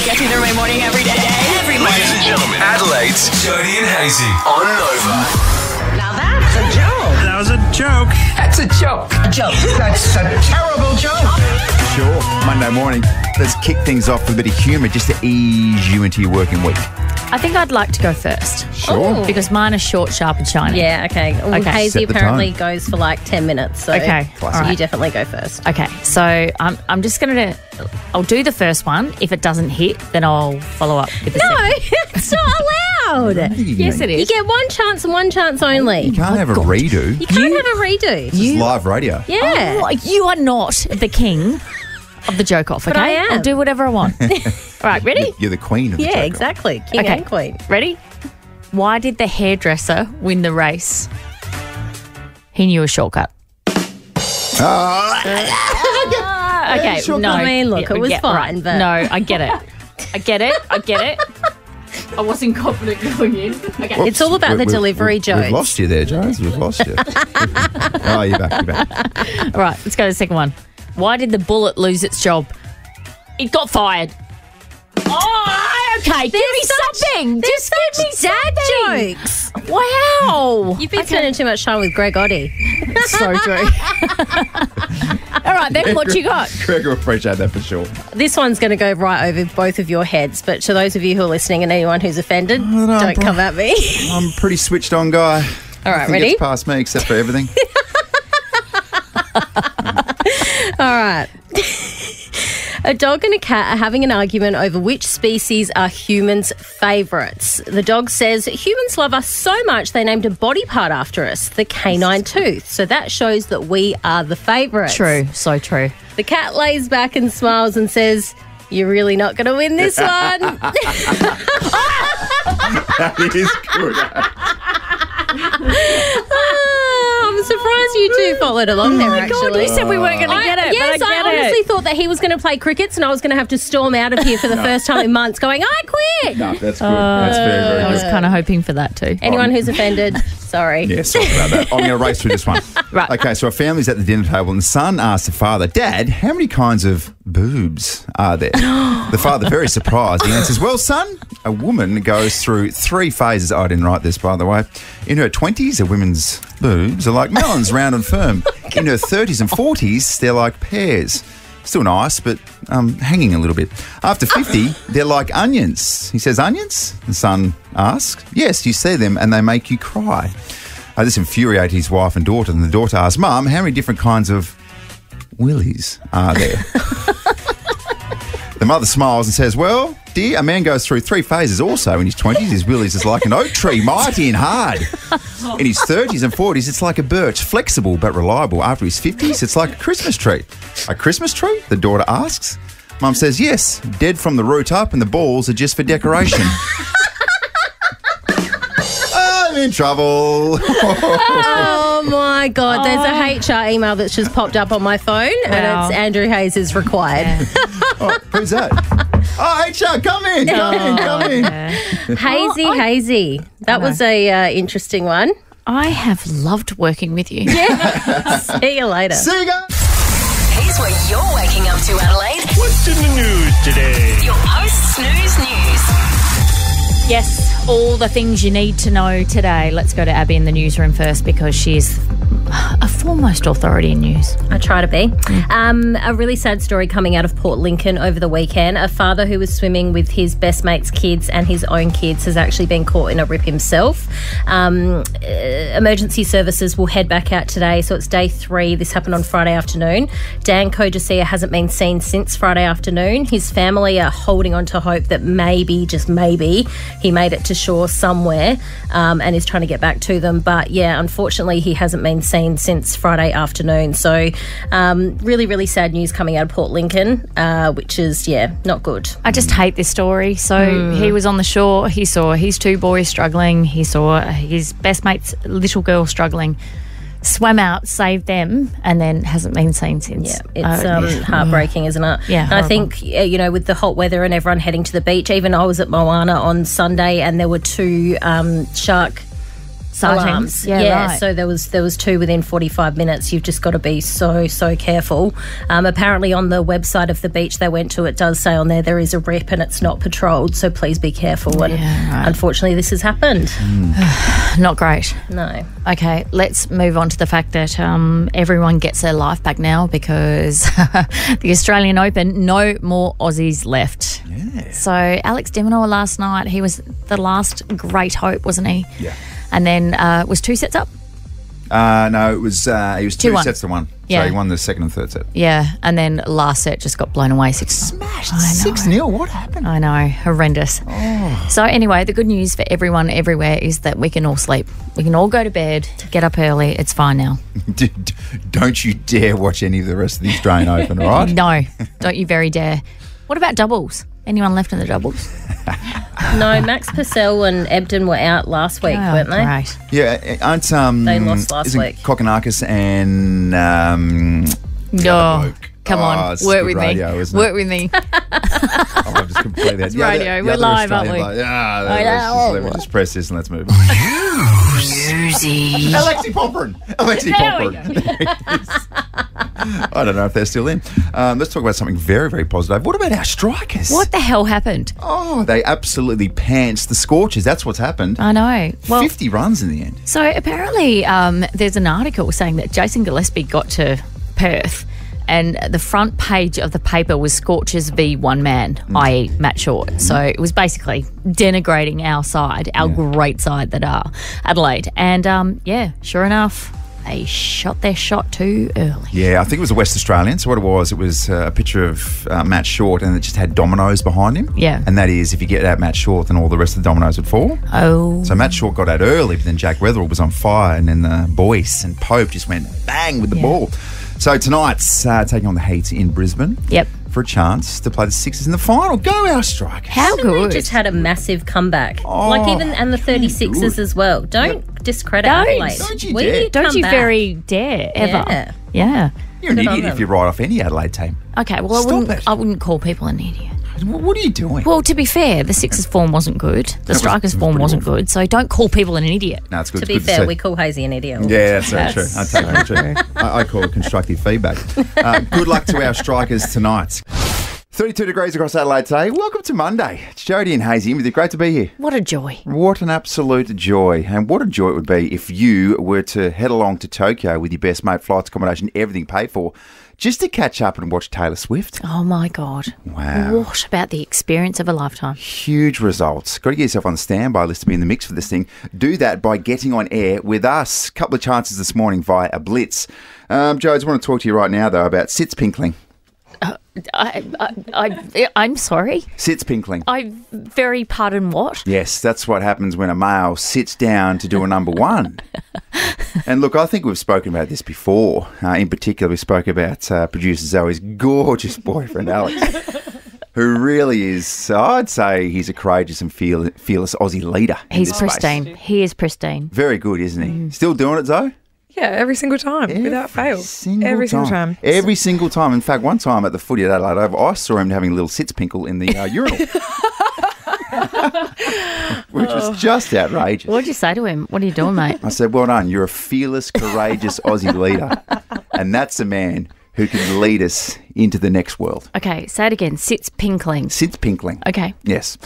Get you through my morning every day. Every morning. Ladies and gentlemen, Adelaide's Jody and Hayesy on Nova. Now that's a joke. That was a joke. That's a joke. A joke. That's a terrible joke. Sure. Monday morning. Let's kick things off with a bit of humour just to ease you into your working week. I think I'd like to go first. Sure. Because mine is short, sharp and shiny. Yeah, okay. Well, Okay. Hayesy Set the apparently time. goes for like 10 minutes. So, Okay. so All right. you definitely go first. Okay, so I'm just going to... I'll do the first one. If it doesn't hit, then I'll follow up with the No, second. it's not allowed. Yes, it You is. get one chance and one chance only. You can't have a redo. You can't have a redo. This is live radio. Yeah. Oh, you are not the king of the joke off, okay? But I am. I'll do whatever I want. All right, ready? You're the queen of the Yeah, joke. exactly. King Okay. and queen. Ready? Why did the hairdresser win the race? He knew a shortcut. Okay, Shortcut. no. I mean, look, it was fine, but- No, I get it. I get it. I wasn't confident going in. Okay. It's all about the delivery, Joe. We've lost you there, Jones. We've lost you. Oh, you're back. All right, let's go to the second one. Why did the bullet lose its job? It got fired. Oh, okay. Give me something. Just give me something. Jokes. Wow. You've been spending too much time with Greg Oddie. So true. All right, then what you got? Greg will appreciate that for sure. This one's going to go right over both of your heads, but to those of you who are listening and anyone who's offended, don't come at me. I'm a pretty switched on guy. All right, Nothing ready? gets past me except for everything. All right. A dog and a cat are having an argument over which species are humans' favourites. The dog says, humans love us so much they named a body part after us, the canine tooth. So that shows that we are the favourites. True, so true. The cat lays back and smiles and says, you're really not going to win this one. That is good. I'm surprised you two followed along there, actually. God, you said we weren't going to get it, Yes, but I I get honestly it. thought that he was going to play crickets and I was going to have to storm out of here for the first time in months going, I quit. No, that's good. That's very, very I was good. kind of hoping for that too. Anyone who's offended, sorry. Yeah, sorry about that. I'm going to race through this one. Right. Okay, so a family's at the dinner table and the son asks the father, Dad, how many kinds of boobs are there? The father, very surprised, he answers, well, son, a woman goes through 3 phases. I didn't write this, by the way. In her 20s, a woman's boobs are like melons, round and firm. In her 30s and 40s, they're like pears. Still nice, but hanging a little bit. After 50, they're like onions. He says, onions? The son asks. Yes, you see them and they make you cry. This infuriated his wife and daughter, and the daughter asked, Mum, how many different kinds of willies are there? The mother smiles and says, well, dear, a man goes through 3 phases also. In his 20s, his willies is like an oak tree, mighty and hard. In his 30s and 40s, it's like a birch, flexible but reliable. After his 50s, it's like a Christmas tree. A Christmas tree? The daughter asks. Mum says, yes, dead from the root up and the balls are just for decoration. I'm in trouble. Oh my God, there's a HR email that's just popped up on my phone Wow. and it's Andrew Hayes is required. Oh, who's that? Oh, HR, come in. Hazy. That was a interesting one. I have loved working with you. See you later. See you guys. Here's what you're waking up to, Adelaide. What's in the news today? Your post-snooze news. Yes, all the things you need to know today. Let's go to Abby in the newsroom first because she's a foremost authority in news. I try to be. A really sad story coming out of Port Lincoln over the weekend. A father who was swimming with his best mate's kids and his own kids has actually been caught in a rip himself. Emergency services will head back out today, so it's day 3. This happened on Friday afternoon. Dan Kojisia hasn't been seen since Friday afternoon. His family are holding on to hope that maybe, just maybe, he made it to shore somewhere and is trying to get back to them. But yeah, unfortunately, he hasn't been seen since Friday afternoon. So really, really sad news coming out of Port Lincoln, which is, not good. I just hate this story. So he was on the shore. He saw his 2 boys struggling. He saw his best mate's little girl struggling. Swam out, saved them, and then hasn't been seen since. Yeah, it's heartbreaking, isn't it? Yeah, and I think, with the hot weather and everyone heading to the beach, even I was at Moana on Sunday and there were 2 shark Sightings. alarms. Yeah, right. So there was 2 within 45 minutes. You've just got to be so careful. Apparently on the website of the beach they went to, it does say on there is a rip and it's not patrolled, so please be careful. And unfortunately this has happened. Not great. No. Okay, let's move on to the fact that everyone gets their life back now because the Australian Open, no more Aussies left. Yeah. So Alex de Minaur last night, he was the last great hope, wasn't he? Yeah. And then was 2 sets up? No, it was 2 2-1. sets to 1. Yeah. So he won the second and third set. Yeah, and then last set just got blown away 6-0. Smashed I know. 6-0. What happened? I know, horrendous. So anyway, the good news for everyone everywhere is that we can all sleep. We can all go to bed, get up early. It's fine now. Don't you dare watch any of the rest of the Australian Open, all right? No, don't you very dare. What about doubles? Anyone left in the doubles? No, Max Purcell and Ebden were out last week, weren't they? Great. Yeah, aren't They lost last isn't week. Kokonakis and the No, other bloke? come on, it's work good with radio, me. isn't Work it? with me. I've just completely It's radio. We're other live, aren't Australian we? bloke, I know. let me just press this and let's move on. Newsy. Alexi Popperin. Alexi Popperin. I don't know if they're still in. Let's talk about something very, very positive. What about our strikers? What the hell happened? Oh, they absolutely pantsed the Scorchers. That's what's happened. I know. Well, 50 runs in the end. so apparently there's an article saying that Jason Gillespie got to Perth and the front page of the paper was Scorchers v one man, i.e. Matt Short. So it was basically denigrating our side, our great side that are Adelaide. And sure enough, they shot their shot too early. Yeah, I think it was a West Australian. So what it was a picture of Matt Short and it just had dominoes behind him. Yeah. And that is, if you get out Matt Short, then all the rest of the dominoes would fall. Oh. So Matt Short got out early, but then Jack Weatherall was on fire and then Boyce and Pope just went bang with the ball. So tonight's taking on the Heat in Brisbane. Yep. For a chance to play the Sixers in the final. Go our strikers. How They good. just had a massive comeback. Oh, and the 36ers as well. Don't discredit Don't. Adelaide. Don't you We dare. need to Don't come you back. very dare ever. Yeah. Yeah. You're an Good on idiot if them. you write off any Adelaide team. Okay, well, Stop it. I wouldn't call people an idiot. What are you doing? Well, to be fair, the Sixers' form wasn't good. The was- Strikers' it was form pretty wasn't awful. good. So don't call people an idiot. No, it's good. To it's be good fair, see. we call Hayesy an idiot. Yeah, that's so That's true. I take that so true. I call it constructive feedback. Good luck to our strikers tonight. 32 degrees across Adelaide today. Welcome to Monday. It's Jody and Hayesy in with you. Great to be here. What a joy. What an absolute joy. And what a joy it would be if you were to head along to Tokyo with your best mate, flights, accommodation, everything paid for, just to catch up and watch Taylor Swift. Oh, my God. Wow. What about the experience of a lifetime? Huge results. Got to get yourself on the standby list to be in the mix for this thing. Do that by getting on air with us. Couple of chances this morning via a blitz. Joe, I just want to talk to you right now, though, about sits pinkling. I'm sorry. Sits pinkling. I very pardon what? Yes, that's what happens when a male sits down to do a number one. And look, I think we've spoken about this before. In particular, we spoke about producer Zoe's gorgeous boyfriend, Alex, who really is, I'd say he's a courageous and fearless Aussie leader. in He's this space. pristine. He is pristine. Very good, isn't he? Still doing it, Zoe? Yeah, every single time, without fail. Every single time. Every single time. In fact, one time at the footy at Adelaide Oval, I saw him having a little sits pinkle in the urinal. Which was just outrageous. What'd you say to him? What are you doing, mate? I said, well done. You're a fearless, courageous Aussie leader. And that's a man who can lead us into the next world. Okay, say it again. Sits pinkling. Sits pinkling. Okay. Yes.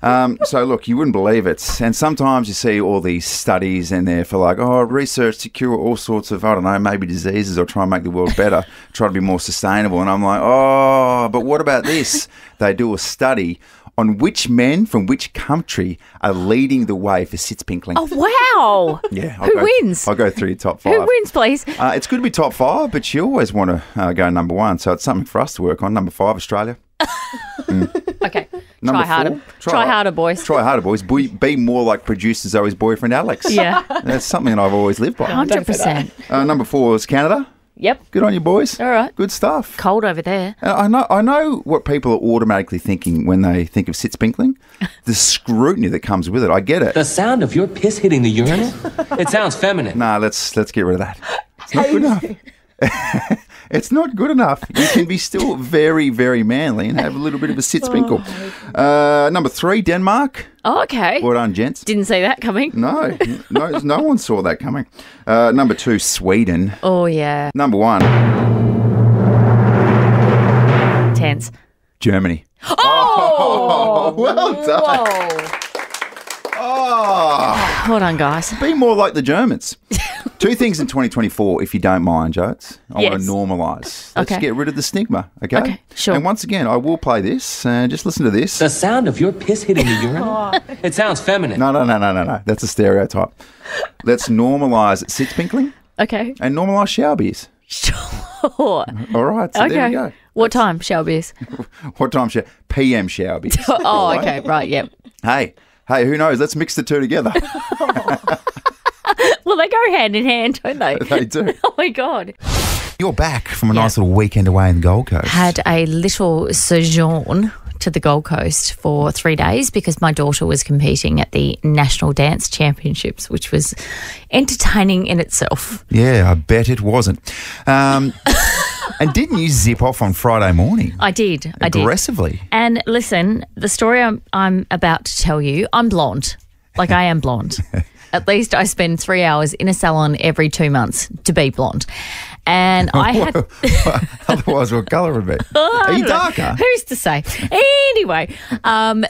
So, look, you wouldn't believe it. And sometimes you see all these studies and they're for like, research to cure all sorts of, I don't know, maybe diseases or try and make the world better, try to be more sustainable. And I'm like, but what about this? They do a study on which men from which country are leading the way for sits pinkling. Oh, wow. Yeah. Who wins? I'll go through your top 5. Who wins, please? It's good to be top 5, but you always want to go number 1. So it's something for us to work on. Number 5, Australia. Okay. Number Try harder. 4, Try harder, boys. Try harder, boys. Be more like producer Zoe's boyfriend, Alex. Yeah. That's something that I've always lived by. 100%. Number 4 is Canada. Yep. Good on you, boys. All right. Good stuff. Cold over there. I know what people are automatically thinking when they think of sits pinkling. The scrutiny that comes with it. I get it. The sound of your piss hitting the urinal? It sounds feminine. Nah, let's get rid of that. It's not good enough. It's not good enough. You can be still very, very manly and have a little bit of a sit sprinkle. Number 3, Denmark. Oh, okay. Well done, gents. Didn't see that coming. No one saw that coming. Number 2, Sweden. Oh, yeah. Number 1, Tense. Germany. Oh! Well done. Whoa. Oh, Hold on, guys. be more like the Germans. 2 things in 2024, if you don't mind, Jotes. I want Yes. to normalise. Let's Okay. get rid of the stigma, okay? Okay, sure. And once again, I will play this. Just listen to this. The sound of your piss hitting the urinal? It sounds feminine. No. That's a stereotype. Let's normalise sit sprinkling Okay. and normalise shower beers. Sure. All right, so there we go. What time, Shelby's? What time shower? PM shower beers. Oh, All right. okay. Right, yep. Hey, who knows? Let's mix the two together. Well, they go hand in hand, don't they? They do. Oh, my God. You're back from a nice little weekend away in the Gold Coast. Had a little sojourn to the Gold Coast for 3 days because my daughter was competing at the National Dance Championships, which was entertaining in itself. Yeah, I bet it wasn't. And didn't you zip off on Friday morning? I did. Aggressively. And listen, the story I'm about to tell you, I'm blonde. Like, I am blonde. At least I spend 3 hours in a salon every 2 months to be blonde. And I had... Otherwise, what colour would it be? Are you darker? Who's to say? Anyway,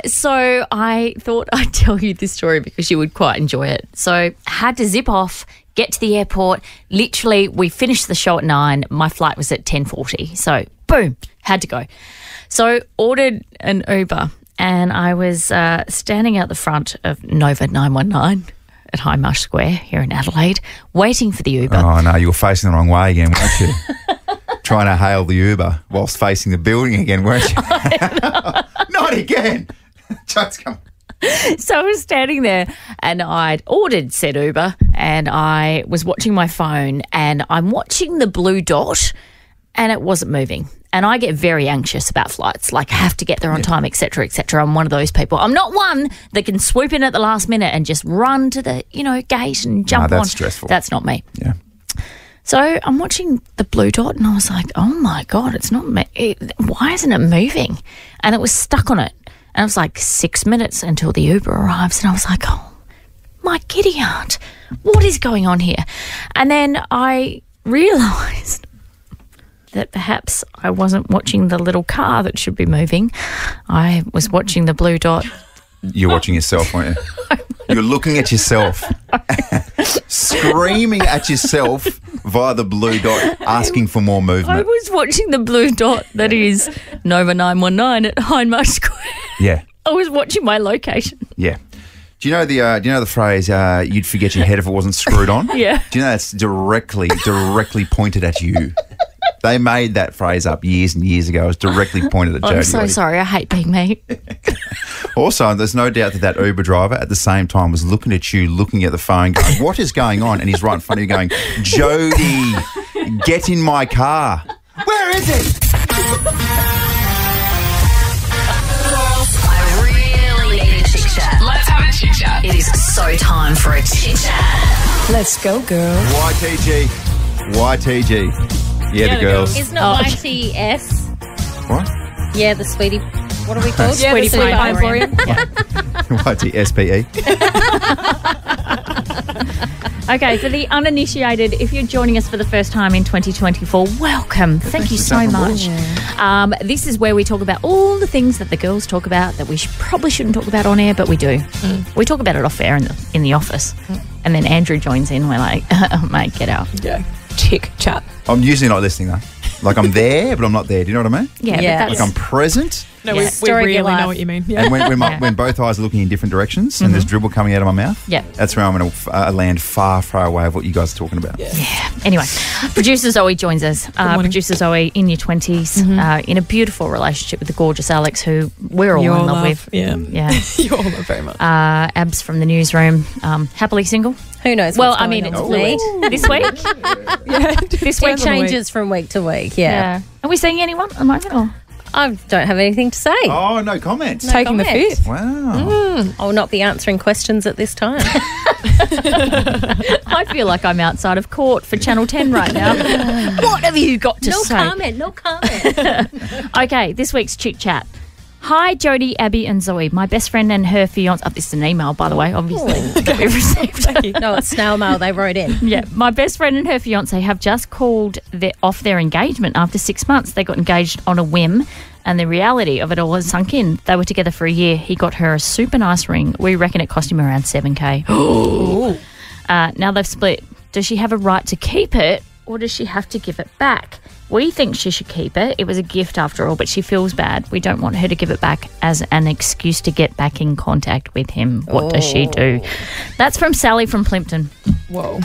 so I thought I'd tell you this story because you would quite enjoy it. So had to zip off, get to the airport. Literally, we finished the show at 9. My flight was at 10:40. So boom, had to go. So ordered an Uber and I was standing out the front of Nova 919 at Hayesy Square here in Adelaide, waiting for the Uber. Oh, no, you were facing the wrong way again, weren't you? Trying to hail the Uber whilst facing the building again, weren't you? Not again. Just come. So I was standing there and I'd ordered said Uber and I was watching my phone and I'm watching the blue dot and it wasn't moving. And I get very anxious about flights, like have to get there on time, et cetera, et cetera. I'm one of those people. I'm not one that can swoop in at the last minute and just run to the, gate and jump on. that's stressful. That's not me. Yeah. So I'm watching the blue dot and I was like, oh my God, it's not me. Why isn't it moving? And it was stuck on it. And it was like 6 minutes until the Uber arrives. And I was like, oh, my giddy aunt, what is going on here? And then I realised that perhaps I wasn't watching the little car that should be moving. I was watching the blue dot. You're watching yourself, weren't you? You're looking at yourself, screaming at yourself via the blue dot, asking for more I movement. was watching the blue dot that is Nova 919 at Hayesy Square. Yeah, I was watching my location. yeah. Do you know the phrase, you'd forget your head if it wasn't screwed on? Yeah. Do you know that's directly pointed at you? They made that phrase up years and years ago. It was directly pointed at Jodie. I'm so sorry. I hate being me. Also, there's no doubt that Uber driver at the same time was looking at you, looking at the phone, going, what is going on? And he's right in front of you going, Jodie, get in my car. Where is it? I really need a chit chat. Let's have a chit chat. It is so time for a chit chat. Let's go, girl. YTG. Yeah, the girls. It's not YTS. What? Yeah, the sweetie. What are we called? Yeah, Sweetie the Sweetie Pie Pie Emporium. YTSPE. Okay, for the uninitiated, if you're joining us for the first time in 2024, welcome. Thank you so much. This is where we talk about all the things that the girls talk about that we probably shouldn't talk about on air, but we do. We talk about it off air in the office. And then Andrew joins in. We're like, oh, mate, get out. Yeah. Chick chat. I'm usually not listening, though. Like, I'm there, but I'm not there. Do you know what I mean? Yeah, Yeah. but Like, that's... I'm present, No, Yeah. we Story of your really know life. what you mean. Yeah. and when both eyes are looking in different directions and there's dribble coming out of my mouth, Yeah. that's where I'm going to land far, far away of what you guys are talking about. Yeah. Anyway, producer Zoe joins us. morning. Producer Zoe in your 20s, in a beautiful relationship with the gorgeous Alex, who we're all You in all love love. with. Yeah. Yeah. You all love very much. Abs from the newsroom, happily single. Who knows? Well, what's I mean, going it's on with me? fluid. This week. yeah. This It week. changes from week to week. Yeah. Are we seeing anyone at the moment? Or? I don't have anything to say. Oh, no comments. Taking the comment. fifth. Wow. I'll not be answering questions at this time. I feel like I'm outside of court for Channel 10 right now. What have you got to say? No comment. Okay, this week's Chit Chat. Hi, Jodie, Abby and Zoe. My best friend and her fiancé... this is an email, by the way, obviously, that we've received. No, it's snail mail. They wrote in. Yeah, my best friend and her fiancé have just called off their engagement after 6 months. They got engaged on a whim, and the reality of it all has sunk in. They were together for a year. He got her a super nice ring. We reckon it cost him around $7,000. Now they've split. Does she have a right to keep it, or does she have to give it back? We think she should keep it. It was a gift after all, but she feels bad. We don't want her to give it back as an excuse to get back in contact with him. What does she do? That's from Sally from Plimpton. Whoa.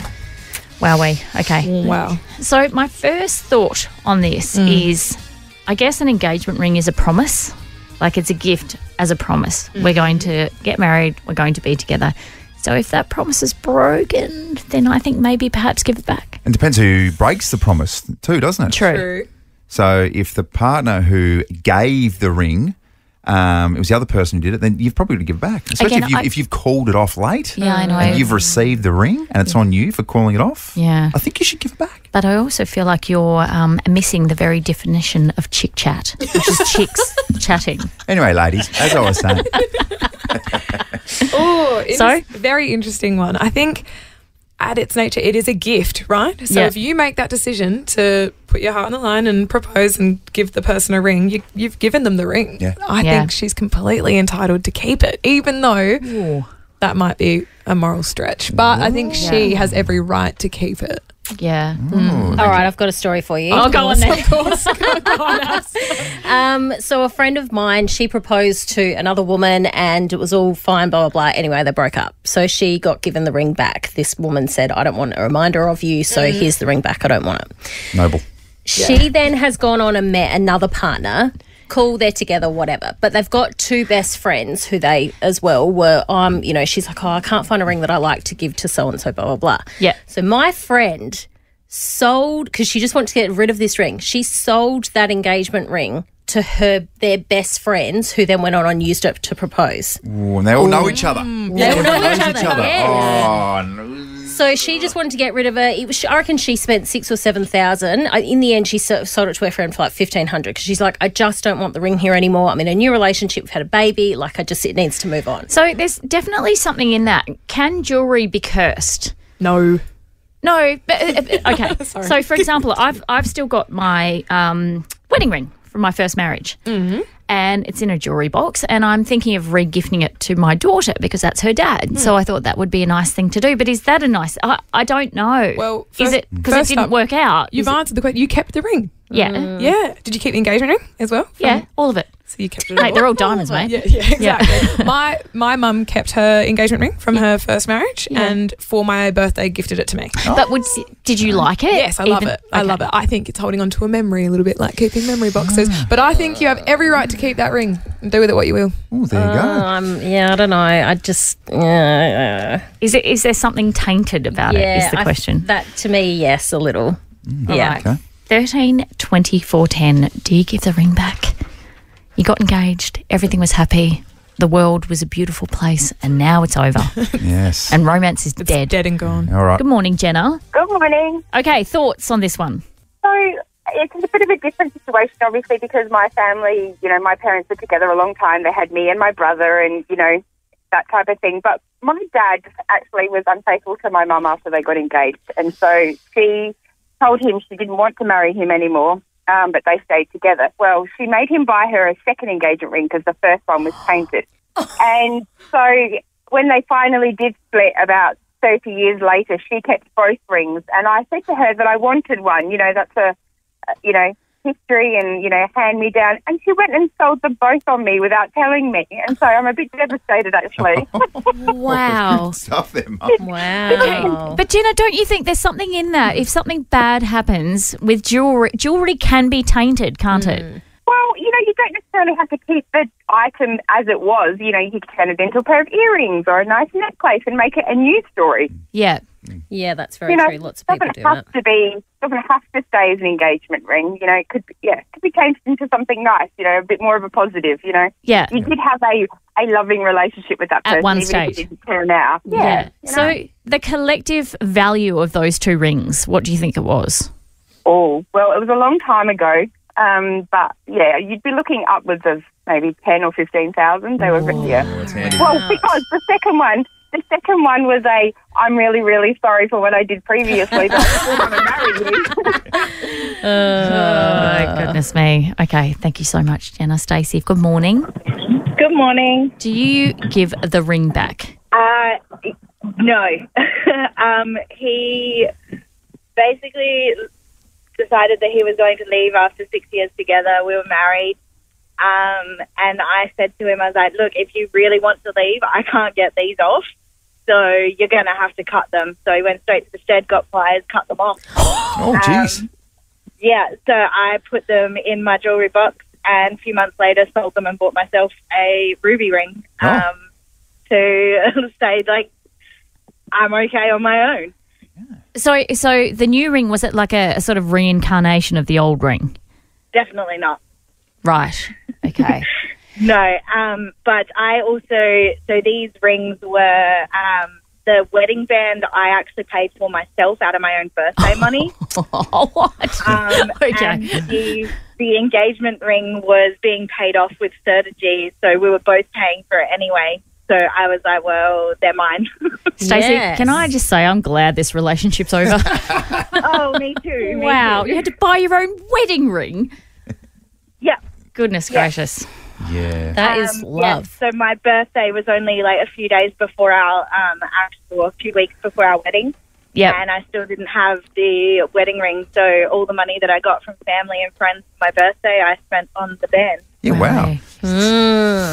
Wowee. Okay. Wow. So my first thought on this is, I guess an engagement ring is a promise. Like it's a gift as a promise. We're going to get married. We're going to be together. So if that promise is broken, then I think maybe perhaps give it back. And depends who breaks the promise too, doesn't it? True. So if the partner who gave the ring, it was the other person who did it, then you've probably got to give it back. Especially Again, if you've called it off late. Yeah, I know. And you've received the ring and it's on you for calling it off. Yeah. I think you should give it back. But I also feel like you're missing the very definition of chick chat, which is chicks chatting. Anyway, ladies, as I was saying. Oh, it's So? a very interesting one. I think at its nature, it is a gift, right? So Yeah. if you make that decision to put your heart on the line and propose and give the person a ring, you've given them the ring. Yeah. I Yeah. think she's completely entitled to keep it, even though that might be a moral stretch. But I think she has every right to keep it. Yeah. All right, I've got a story for you. Oh, go on then. Of course. So a friend of mine, she proposed to another woman and it was all fine, blah, blah, blah. Anyway, they broke up. So she got given the ring back. This woman said, I don't want a reminder of you, so here's the ring back. I don't want it. Noble. She then has gone on and met another partner. Cool, they're together, whatever. But they've got two best friends who they as well were, she's like, I can't find a ring that I like to give to so-and-so, blah, blah, blah. Yeah. So my friend sold, because she just wanted to get rid of this ring, she sold that engagement ring to their best friends who then went on and used it to propose. Ooh, and they all know each other. They all know each other, yes. Oh, no. So she just wanted to get rid of it. I reckon she spent $6,000 or $7,000. In the end, she sold it to her friend for like $1,500 because she's like, I just don't want the ring here anymore. I'm in a new relationship. We've had a baby. Like, it needs to move on. So there's definitely something in that. Can jewellery be cursed? No. No, but okay. So, for example, I've still got my wedding ring from my first marriage, and it's in a jewellery box. And I'm thinking of re-gifting it to my daughter because that's her dad. So I thought that would be a nice thing to do. But is that a nice? I don't know. Well, is it because it didn't work out? You've answered the question. You kept the ring. Yeah, Yeah. Did you keep the engagement ring as well? yeah, all of it. So you kept it Mate, they're all diamonds, mate. Yeah, exactly. My mum kept her engagement ring from her first marriage, and for my birthday gifted it to me. But did you like it? Yes, I love it. I love it. I think it's holding on to a memory a little bit, like keeping memory boxes. But I think you have every right to keep that ring and do with it what you will. Oh, there you go. I don't know. I just Is there something tainted about it? Is the question. That to me, yes, a little. Yeah. Right. 13 24 10. Do you give the ring back? You got engaged. Everything was happy. The world was a beautiful place, and now it's over. Yes. And romance is It's dead. dead and gone. All right. Good morning, Jenna. Good morning. Okay, thoughts on this one? So it's a bit of a different situation, obviously, because my family, my parents were together a long time. They had me and my brother and, that type of thing. But my dad actually was unfaithful to my mum after they got engaged. And so she told him she didn't want to marry him anymore, but they stayed together. Well, she made him buy her a second engagement ring because the first one was tainted. And so when they finally did split about 30 years later, she kept both rings. And I said to her that I wanted one, that's a history and, hand-me-down. And she went and sold them both on me without telling me. And so I'm a bit devastated, actually. Wow. Stuff them. Wow. But Jenna, don't you think there's something in that? If something bad happens with jewellery can be tainted, can't it? Well, you don't necessarily have to keep the item as it was. You could turn it into a pair of earrings or a nice necklace and make it a new story. Yeah. Yeah, that's very true. Lots of people do that. Doesn't have to stay as an engagement ring. You know, it could be changed into something nice. You know, a bit more of a positive. You know, Yeah. you did have a loving relationship with that person At one even stage. if you didn't care now. Yeah. you know? So the collective value of those two rings, what do you think it was? Oh, well, it was a long time ago. But yeah, you'd be looking upwards of maybe 10 or 15,000. They were, That's handy. Well, because the second one was I'm really, really sorry for what I did previously, but I still want to marry you. Oh, goodness me. Okay, thank you so much, Jenna. Stacey, good morning. Good morning. Do you give the ring back? No. He basically decided that he was going to leave after 6 years together. We were married. And I said to him, I was like, look, if you really want to leave, I can't get these off. So you're going to have to cut them. So he went straight to the shed, got pliers, cut them off. Oh, jeez. Yeah, so I put them in my jewellery box and a few months later sold them and bought myself a ruby ring to say, like, I'm okay on my own. So the new ring, was it like a sort of reincarnation of the old ring? Definitely not. Right. Okay. No, but I also, so these rings were, the wedding band I actually paid for myself out of my own birthday money. What? Okay. And the engagement ring was being paid off with Certegy, so we were both paying for it anyway. So I was like, well, they're mine. Stacey, Yes. can I just say I'm glad this relationship's over? Oh, me too. Me Wow. too. You had to buy your own wedding ring? Yeah. Goodness gracious. Yeah. That is love. So my birthday was only like a few days before our a few weeks before our wedding. Yep. And I still didn't have the wedding ring, so all the money that I got from family and friends for my birthday I spent on the band. Yeah, wow.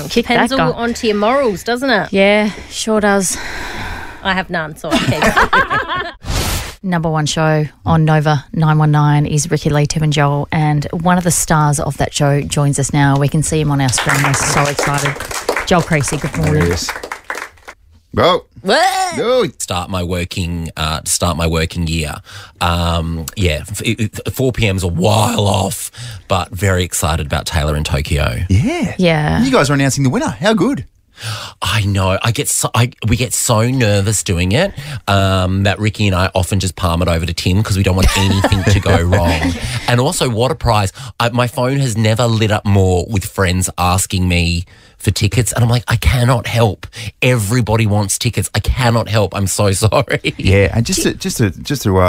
Depends that guy. all onto your morals, doesn't it? Yeah, sure does. I have none, so I keep. Number one show on Nova 919 is Ricky Lee, Tim and Joel, and one of the stars of that show joins us now. We can see him on our screen. We're so excited. Joel Creasy, good morning. Yes. Go. Go. Start my working year. 4 p.m.'s a while off, but very excited about Taylor in Tokyo. Yeah. Yeah. You guys are announcing the winner. How good. I know. We get so nervous doing it that Ricky and I often just palm it over to Tim because we don't want anything to go wrong. And also, what a prize. My phone has never lit up more with friends asking me for tickets, and I'm like, I cannot help. Everybody wants tickets. I cannot help. I'm so sorry. Yeah, and just to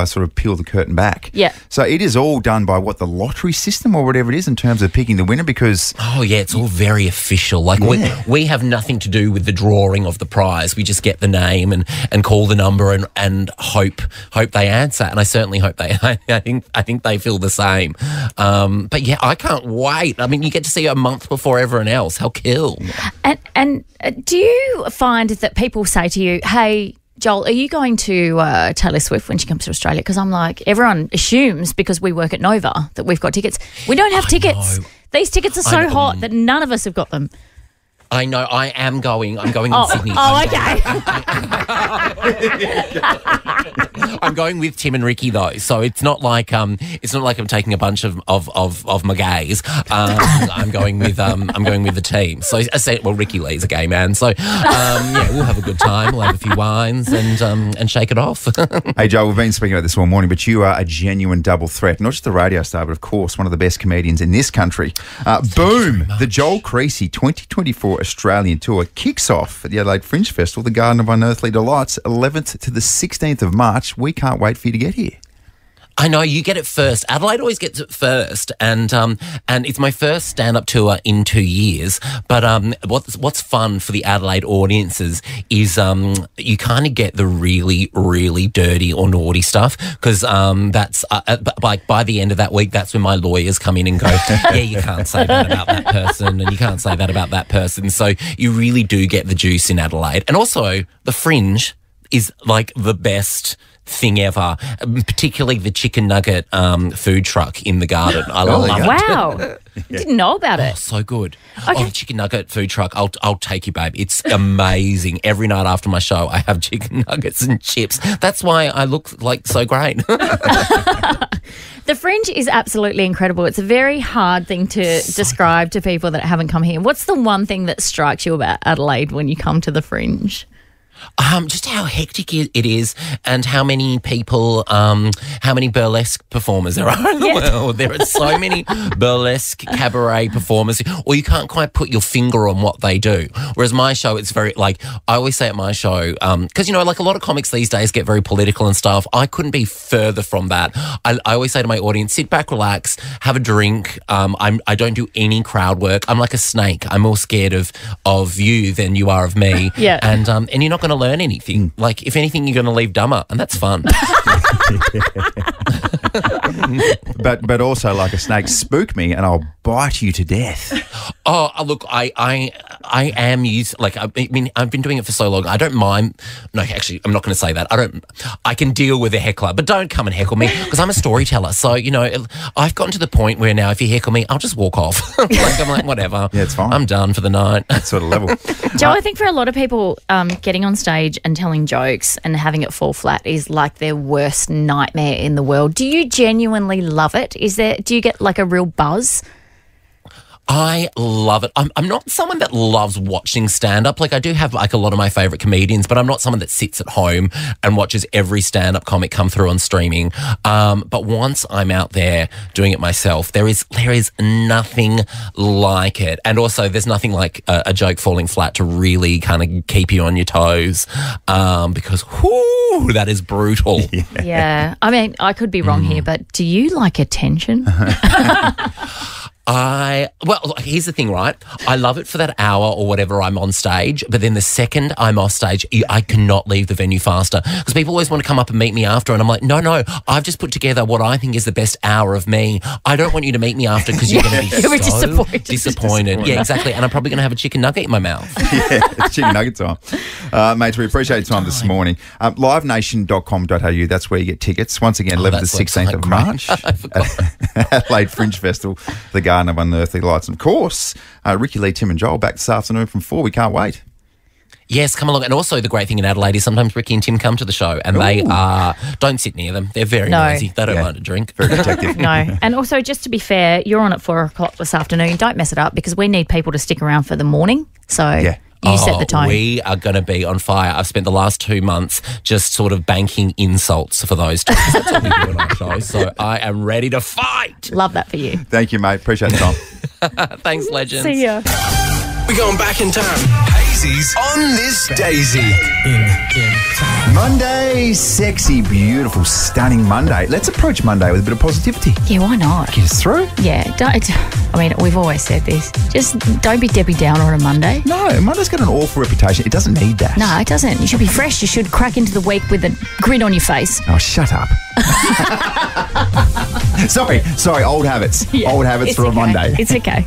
sort of peel the curtain back. Yeah. So it is all done by the lottery system or whatever it is in terms of picking the winner because. Oh yeah, it's all very official. Like we have nothing to do with the drawing of the prize. We just get the name and call the number and hope they answer. And I certainly hope they. I think they feel the same. But yeah, I can't wait. I mean, you get to see it a month before everyone else. How cool. And do you find that people say to you, hey, Joel, are you going to Taylor Swift when she comes to Australia? Because I'm like, everyone assumes because we work at Nova that we've got tickets. We don't have tickets. know. These tickets are so hot that none of us have got them. I know. I am going. I'm going in Sydney. Oh, okay. I'm going with Tim and Ricky though, so it's not like I'm taking a bunch of my gays. I'm going with the team. So I say, well, Ricky Lee's a gay man, so we'll have a good time. We'll have a few wines and shake it off. Hey, Joel, we've been speaking about this all morning, but you are a genuine double threat. Not just a radio star, but of course one of the best comedians in this country. Boom! The Joel Creasy 2024 Australian Tour kicks off at the Adelaide Fringe Festival, the Garden of Unearthly Delights, 11th to the 16th of March. We can't wait for you to get here. I know, you get it first. Adelaide always gets it first, and it's my first stand-up tour in 2 years. But what's fun for the Adelaide audiences is you kind of get the really, really dirty or naughty stuff because that's like by the end of that week, that's when my lawyers come in and go, yeah, you can't say that about that person, and you can't say that about that person. So you really do get the juice in Adelaide, and also the Fringe. is like the best thing ever, particularly the chicken nugget food truck in the garden. I love it. Wow. Didn't know about it. Oh, so good. Oh, the chicken nugget food truck. I'll take you, babe. It's amazing. Every night after my show, I have chicken nuggets and chips. That's why I look like so great. The Fringe is absolutely incredible. It's a very hard thing to describe to people that haven't come here. What's the one thing that strikes you about Adelaide when you come to the Fringe? Just how hectic it is, and how many people, how many burlesque performers there are in the world. There are so many burlesque cabaret performers, or you can't quite put your finger on what they do. Whereas my show, it's very, like, I always say at my show, because, you know, like a lot of comics these days get very political and stuff. I couldn't be further from that. I always say to my audience, sit back, relax, have a drink. I don't do any crowd work. I'm like a snake. I'm more scared of you than you are of me. Yeah. And you're not going to learn anything. Like, if anything, you're going to leave dumber, and that's fun. but also, like a snake, spook me and I'll bite you to death. Oh, look, I am used. Like, I mean, I've been doing it for so long. I don't mind. No, actually, I'm not going to say that. I can deal with a heckler, but don't come and heckle me, because I'm a storyteller. So, you know, I've gotten to the point where now, if you heckle me, I'll just walk off. I'm like, whatever. Yeah, it's fine. I'm done for the night. That sort of level. Joe, I think for a lot of people, getting on stage and telling jokes and having it fall flat is like their worst nightmare in the world. Do you genuinely love it? Do you get like a real buzz? I love it. I'm not someone that loves watching stand-up. Like, I do have like a lot of my favourite comedians, but I'm not someone that sits at home and watches every stand-up comic come through on streaming. But once I'm out there doing it myself, there is nothing like it. And also, there's nothing like a joke falling flat to really kind of keep you on your toes, because whoo, that is brutal. Yeah. I mean, I could be wrong here, but do you like attention? Well, here's the thing, right? I love it for that hour or whatever I'm on stage, but then the second I'm off stage, I cannot leave the venue faster, because people always want to come up and meet me after, and I'm like, no, I've just put together what I think is the best hour of me. I don't want you to meet me after, because you're going to be so disappointed. Yeah, exactly. And I'm probably going to have a chicken nugget in my mouth. Yeah, it's chicken nugget time. Mates, we appreciate your time this morning. Livenation.com.au, that's where you get tickets. Once again, 11th to 16th of March. Adelaide Fringe Festival, the Garden of Unearthly Lights. And of course, Ricky Lee, Tim and Joel back this afternoon from 4. We can't wait. Yes, come along. And also the great thing in Adelaide is sometimes Ricky and Tim come to the show, and they don't sit near them. They're very noisy. They don't mind a drink. Very protective. No. And also, just to be fair, you're on at 4 o'clock this afternoon. Don't mess it up, because we need people to stick around for the morning. So you set the tone. We are going to be on fire. I've spent the last 2 months just sort of banking insults for those two. That's what we do on our show. So I am ready to fight. Love that for you. Thank you, mate. Appreciate the time. Thanks, legends. See ya. We're going back in time. Hazy's on this Daisy. Monday, sexy, beautiful, stunning Monday. Let's approach Monday with a bit of positivity. Yeah, why not? Get us through. Yeah, we've always said this. Just don't be Debbie Downer on a Monday. No, Monday's got an awful reputation. It doesn't need that. No, it doesn't. You should be fresh. You should crack into the week with a grin on your face. Oh, shut up. Sorry, old habits. Yeah, old habits for a Monday. It's okay.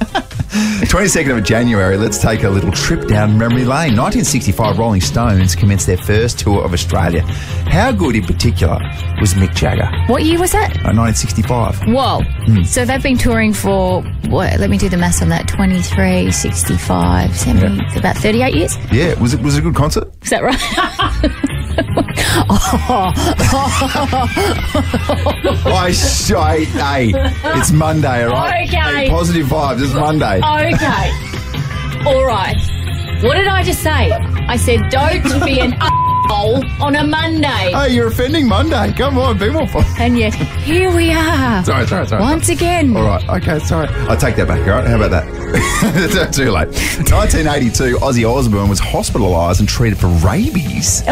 22nd of January, let's take a little trip down memory lane. 1965, Rolling Stones commenced their first tour of Australia. How good in particular was Mick Jagger? What year was that? 1965. Whoa. So they've been touring for, let me do the maths on that, 23, 65, 70, about 38 years? Yeah, was it a good concert? Is that right? Hey, it's Monday, all right? Okay. Hey, positive vibes, it's Monday. Okay. All right. What did I just say? I said, don't be an a**hole on a Monday. Hey, you're offending Monday. Come on, be more fun. And yet, here we are. Sorry. Once again. All right, okay, sorry. I'll take that back, all right? How about that? Too late. 1982, Ozzy Osbourne was hospitalised and treated for rabies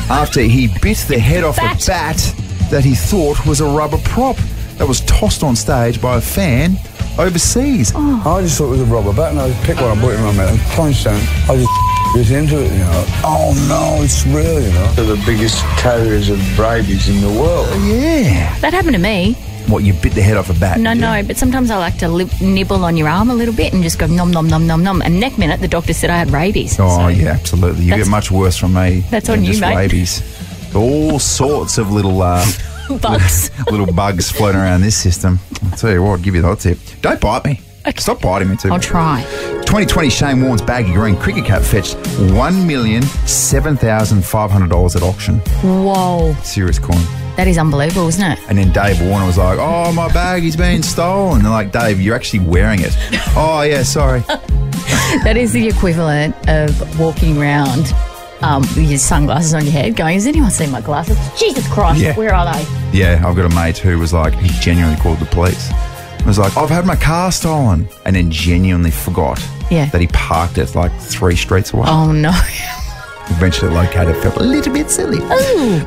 after he bit the head off a bat that he thought was a rubber prop that was tossed on stage by a fan overseas. I just thought it was a rubber bat, and I picked one, I put it in my mouth, punched down. I just get into it, you know. Oh no, it's real, you know. They're the biggest carriers of rabies in the world. Yeah. That happened to me. What, you bit the head off a bat? No, did you? no, but sometimes I like to nibble on your arm a little bit and just go nom, nom, nom, nom, nom. And next minute, the doctor said I had rabies. Oh, So yeah, absolutely. You get much worse from me. That's than on you, just mate. rabies. All sorts of little Bugs. little bugs floating around this system. I'll tell you what, I'll give you the hot tip. Don't bite me. Okay. Stop biting me too. I'll try. 2020 Shane Warne's baggy green cricket cap fetched $1,007,500 at auction. Whoa. Serious coin. That is unbelievable, isn't it? And then Dave Warner was like, oh, my baggy's been stolen. And they're like, Dave, you're actually wearing it. Oh, yeah, sorry. That is the equivalent of walking around with your sunglasses on your head going, has anyone seen my glasses? Jesus Christ, Yeah. where are they? Yeah, I've got a mate who was like, he genuinely called the police. He was like, I've had my car stolen. And then genuinely forgot that he parked it like 3 streets away. Oh, no. Eventually located, felt a little bit silly.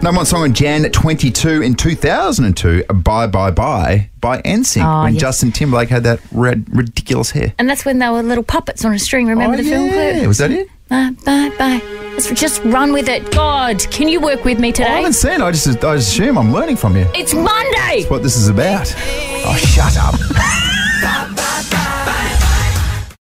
Number one song on Jan 22 in 2002, Bye Bye Bye by NSYNC, when Justin Timberlake had that ridiculous hair. And that's when they were little puppets on a string. Remember the film clip? Was that it? Bye, bye, bye. Just run with it. God, can you work with me today? I haven't seen it. I just assume I'm learning from you. It's Monday. That's what this is about. Oh, shut up.